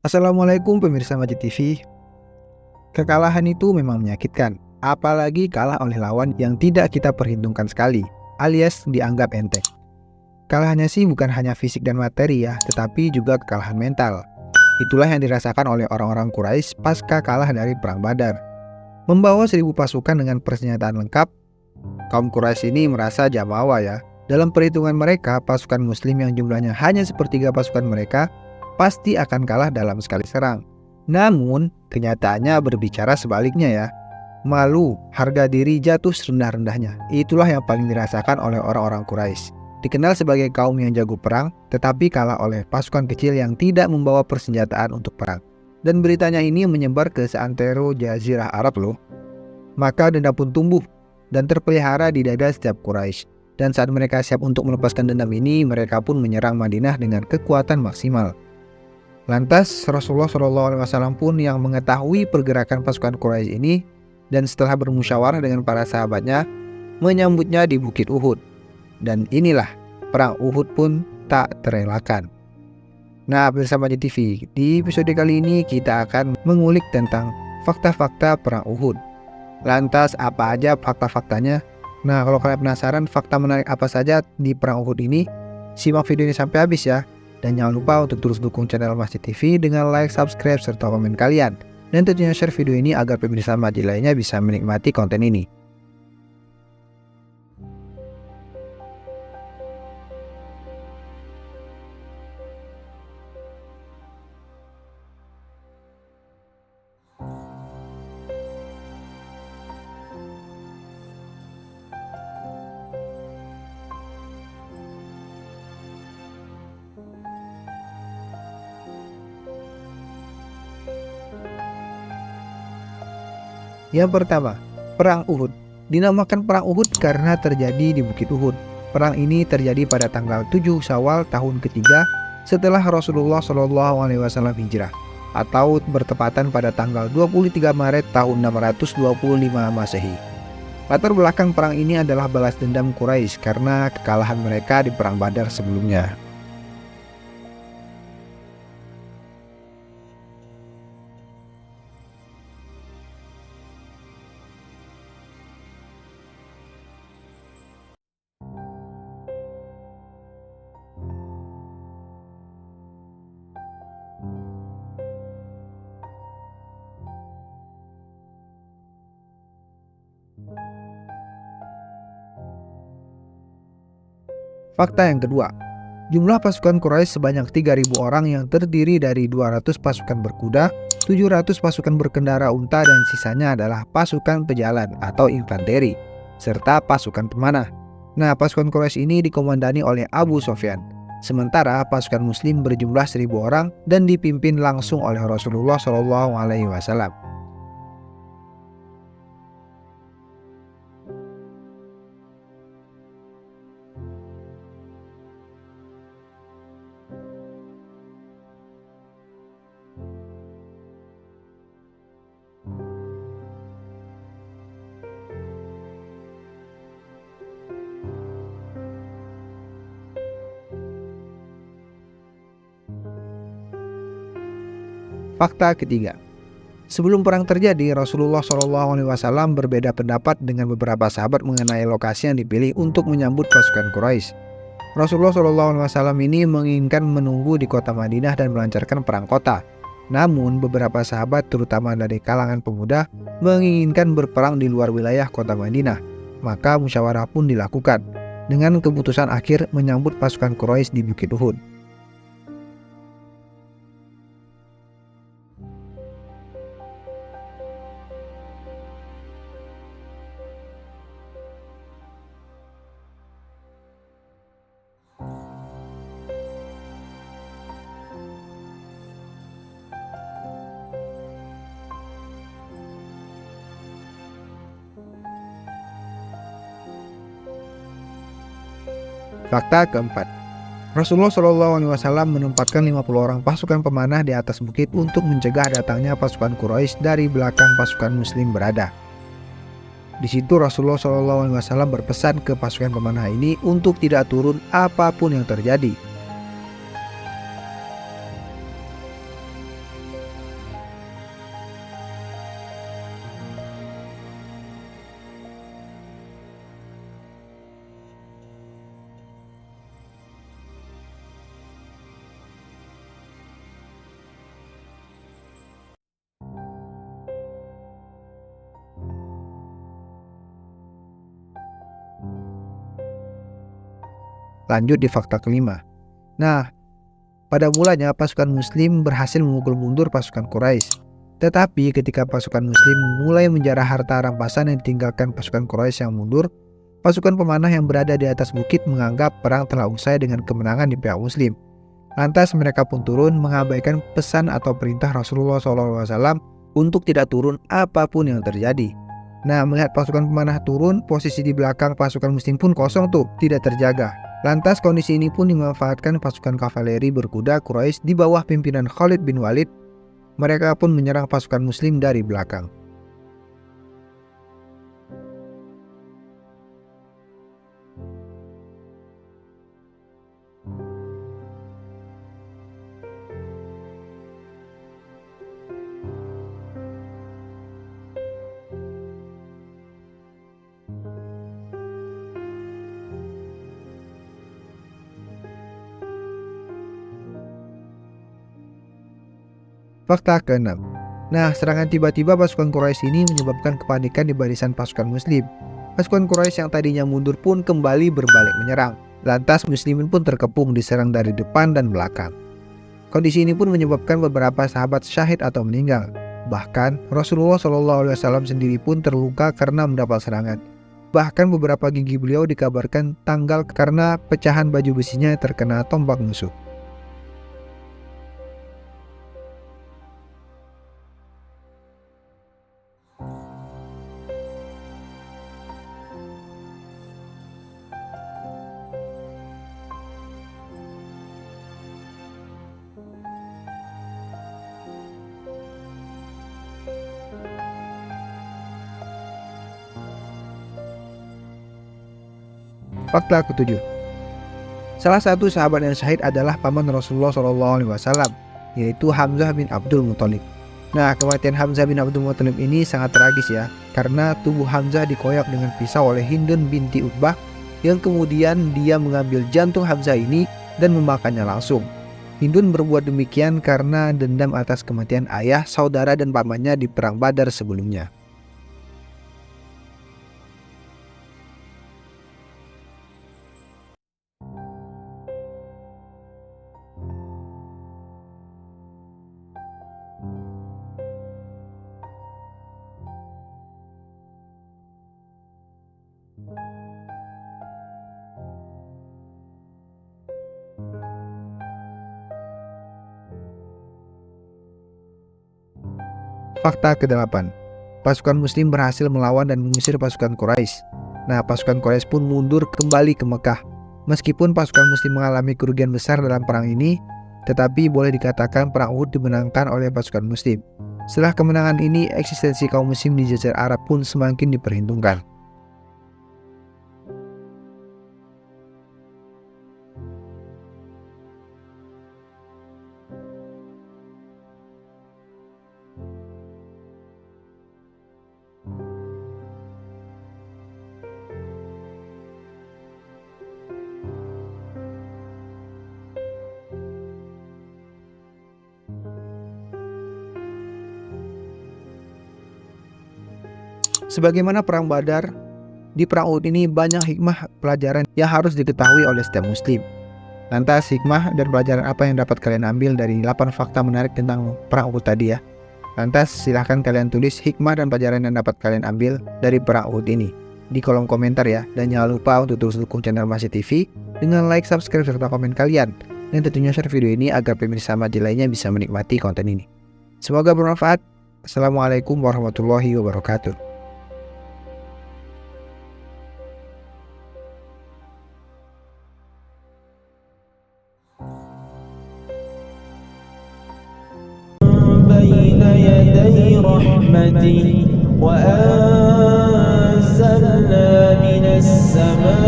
Assalamualaikum pemirsa Majid TV. Kekalahan itu memang menyakitkan, apalagi kalah oleh lawan yang tidak kita perhitungkan sekali, alias dianggap enteng. Kalahannya sih bukan hanya fisik dan materi ya, tetapi juga kekalahan mental. Itulah yang dirasakan oleh orang-orang Quraisy pasca kalah dari Perang Badar. Membawa 1.000 pasukan dengan persenjataan lengkap, kaum Quraisy ini merasa jamawa ya. Dalam perhitungan mereka, pasukan muslim yang jumlahnya hanya sepertiga pasukan mereka pasti akan kalah dalam sekali serang. Namun, kenyataannya berbicara sebaliknya ya. Malu, harga diri jatuh serendah-rendahnya. Itulah yang paling dirasakan oleh orang-orang Quraisy. Dikenal sebagai kaum yang jago perang, tetapi kalah oleh pasukan kecil yang tidak membawa persenjataan untuk perang. Dan beritanya ini menyebar ke seantero Jazirah Arab loh. Maka dendam pun tumbuh dan terpelihara di dada setiap Quraisy. Dan saat mereka siap untuk melepaskan dendam ini, mereka pun menyerang Madinah dengan kekuatan maksimal. Lantas Rasulullah SAW pun yang mengetahui pergerakan pasukan Quraisy ini dan setelah bermusyawarah dengan para sahabatnya menyambutnya di Bukit Uhud. Dan inilah perang Uhud pun tak terelakkan. Nah, bersama JTV, di episode kali ini kita akan mengulik tentang fakta-fakta perang Uhud. Lantas apa aja fakta-faktanya? Nah, kalau kalian penasaran fakta menarik apa saja di perang Uhud ini, simak video ini sampai habis ya. Dan jangan lupa untuk terus dukung channel Masjid TV dengan like, subscribe, serta komen kalian. Dan tentunya share video ini agar pemirsa Masjid lainnya bisa menikmati konten ini. Yang pertama, Perang Uhud. Dinamakan Perang Uhud karena terjadi di Bukit Uhud. Perang ini terjadi pada tanggal 7 Syawal tahun ketiga setelah Rasulullah SAW hijrah, atau bertepatan pada tanggal 23 Maret tahun 625 Masehi. Latar belakang perang ini adalah balas dendam Quraisy karena kekalahan mereka di Perang Badar sebelumnya. Fakta yang kedua, jumlah pasukan Quraisy sebanyak 3.000 orang yang terdiri dari 200 pasukan berkuda, 700 pasukan berkendara unta dan sisanya adalah pasukan pejalan atau infanteri, serta pasukan pemanah. Nah, pasukan Quraisy ini dikomandani oleh Abu Sufyan. Sementara pasukan muslim berjumlah 1.000 orang dan dipimpin langsung oleh Rasulullah SAW. Fakta ketiga, sebelum perang terjadi, Rasulullah SAW berbeda pendapat dengan beberapa sahabat mengenai lokasi yang dipilih untuk menyambut pasukan Quraisy. Rasulullah SAW ini menginginkan menunggu di kota Madinah dan melancarkan perang kota. Namun beberapa sahabat terutama dari kalangan pemuda menginginkan berperang di luar wilayah kota Madinah. Maka musyawarah pun dilakukan dengan keputusan akhir menyambut pasukan Quraisy di Bukit Uhud. Fakta keempat, Rasulullah SAW menempatkan 50 orang pasukan pemanah di atas bukit untuk mencegah datangnya pasukan Quraisy dari belakang pasukan muslim berada. Di situ Rasulullah SAW berpesan ke pasukan pemanah ini untuk tidak turun apapun yang terjadi. Lanjut di fakta kelima. Nah, pada mulanya pasukan Muslim berhasil memukul mundur pasukan Quraisy. Tetapi ketika pasukan Muslim mulai menjarah harta rampasan yang ditinggalkan pasukan Quraisy yang mundur, pasukan pemanah yang berada di atas bukit menganggap perang telah usai dengan kemenangan di pihak Muslim. Lantas mereka pun turun mengabaikan pesan atau perintah Rasulullah SAW untuk tidak turun apapun yang terjadi. Nah, melihat pasukan pemanah turun, posisi di belakang pasukan Muslim pun kosong tuh, tidak terjaga. Lantas kondisi ini pun dimanfaatkan pasukan kavaleri berkuda Quraisy di bawah pimpinan Khalid bin Walid. Mereka pun menyerang pasukan Muslim dari belakang. Fakta ke-6. Nah, serangan tiba-tiba pasukan Quraisy ini menyebabkan kepanikan di barisan pasukan Muslim. Pasukan Quraisy yang tadinya mundur pun kembali berbalik menyerang. Lantas Muslimin pun terkepung diserang dari depan dan belakang. Kondisi ini pun menyebabkan beberapa sahabat syahid atau meninggal. Bahkan Rasulullah SAW sendiri pun terluka karena mendapat serangan. Bahkan beberapa gigi beliau dikabarkan tanggal karena pecahan baju besinya terkena tombak musuh. Fakta ke-7. Salah satu sahabat yang syahid adalah paman Rasulullah SAW, yaitu Hamzah bin Abdul Muthalib. Nah, kematian Hamzah bin Abdul Muthalib ini sangat tragis ya, karena tubuh Hamzah dikoyak dengan pisau oleh Hindun binti Utbah, yang kemudian dia mengambil jantung Hamzah ini dan memakannya langsung. Hindun berbuat demikian karena dendam atas kematian ayah, saudara, dan pamannya di perang Badar sebelumnya. Fakta ke-8. Pasukan Muslim berhasil melawan dan mengusir pasukan Quraisy. Nah, pasukan Quraisy pun mundur kembali ke Mekah. Meskipun pasukan Muslim mengalami kerugian besar dalam perang ini, tetapi boleh dikatakan perang Uhud dimenangkan oleh pasukan Muslim. Setelah kemenangan ini, eksistensi kaum Muslim di Jazirah Arab pun semakin diperhitungkan. Sebagaimana perang Badar, di perang Uhud ini banyak hikmah pelajaran yang harus diketahui oleh setiap muslim. Lantas hikmah dan pelajaran apa yang dapat kalian ambil dari 8 fakta menarik tentang perang Uhud tadi ya? Lantas silahkan kalian tulis hikmah dan pelajaran yang dapat kalian ambil dari perang Uhud ini di kolom komentar ya. Dan jangan lupa untuk terus dukung channel Masih TV dengan like, subscribe, serta komen kalian. Dan tentunya share video ini agar pemirsa Masih lainnya bisa menikmati konten ini. Semoga bermanfaat. Assalamualaikum warahmatullahi wabarakatuh. بين يدي رحمتي وأنزلنا من السماء